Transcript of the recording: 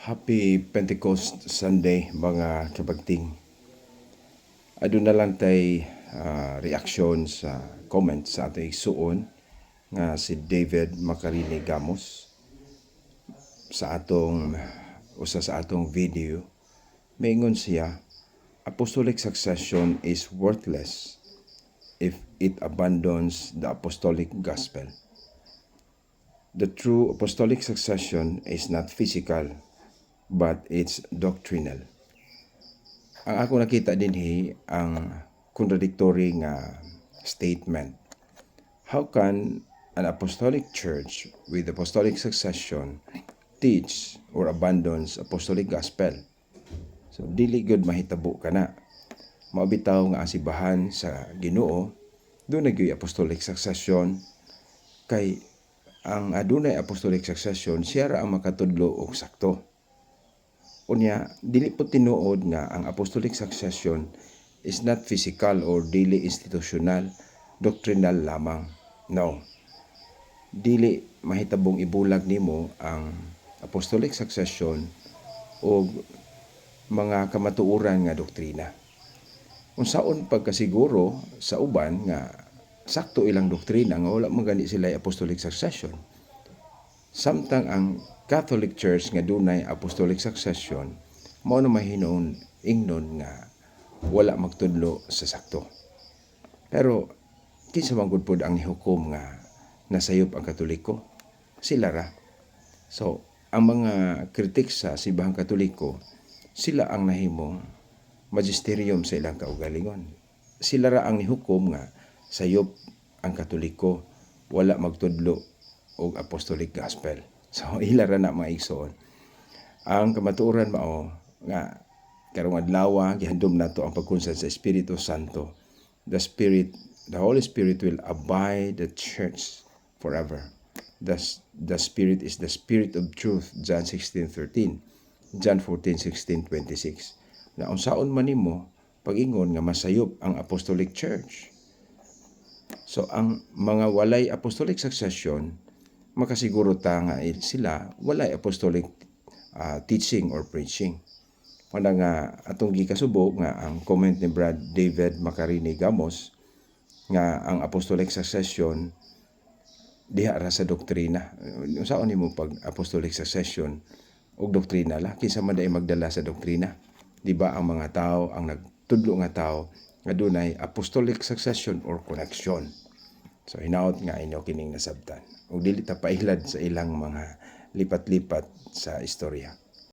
Happy Pentecost Sunday mga kabagting. Aduna lang tay reaksyon sa comment sa atong igsuon nga si David Macarini Gamos sa atong video. Maingon siya, apostolic succession is worthless if it abandons the apostolic gospel. The true apostolic succession is not physical, but it's doctrinal. Ang ako nakita dinhi ang contradictory nga statement. How can an apostolic church with apostolic succession teach or abandons apostolic gospel? So dili gud mahitabo kana. Maubitaw nga asibahan sa Ginoo do nagyoy apostolic succession kay ang adunay apostolic succession siya ra ang makatudlo og sakto. Unya, dili po tinuod nga ang apostolic succession is not physical or dili institutional, doctrinal lamang. No. Dili mahitabong ibulag nimo ang apostolic succession o mga kamatuoran nga doktrina. Unsaon pagkasiguro sa uban nga sakto ilang doktrina nga wala man gani sila apostolic succession. Samtang ang Catholic Church nga dunay apostolic succession mao na mahinuon ingnon nga wala magtudlo sa sakto. Pero kinsa man gud pod ang nihukom nga nasayop ang Katoliko? Sila ra. So, ang mga kritik sa simbahang Katoliko, sila ang nahimong magisterium sa ilang kaugalingon. Sila ra ang nihukom nga sayop ang Katoliko, wala magtudlo og apostolic gospel. So, ila ra na maigsoon. Ang kamatuoran mao nga karong adlaw gihandom nato ang pagkunsan sa Espiritu Santo. The Holy Spirit will abide the church forever. The Spirit is the Spirit of truth, John 16:13. John 14:16-26. Na unsaon man nimo pag-ingon nga masayop ang apostolic church. So, ang mga walay apostolic succession makasiguro ta nga sila walay apostolic teaching or preaching. Wala nga atong gikasubo nga ang comment ni Brad David Macarini Gamos nga ang apostolic succession diha ra sa doktrina. Unsaon nimo pag apostolic succession og doktrina la kinsa man day magdala sa doktrina? Di ba ang mga tao ang nagtudlo nga tao nga dunay apostolic succession or connection. So hinaot nga inyo kining nasabtan. Ug dili ta pailad sa ilang mga lipat-lipat sa istorya.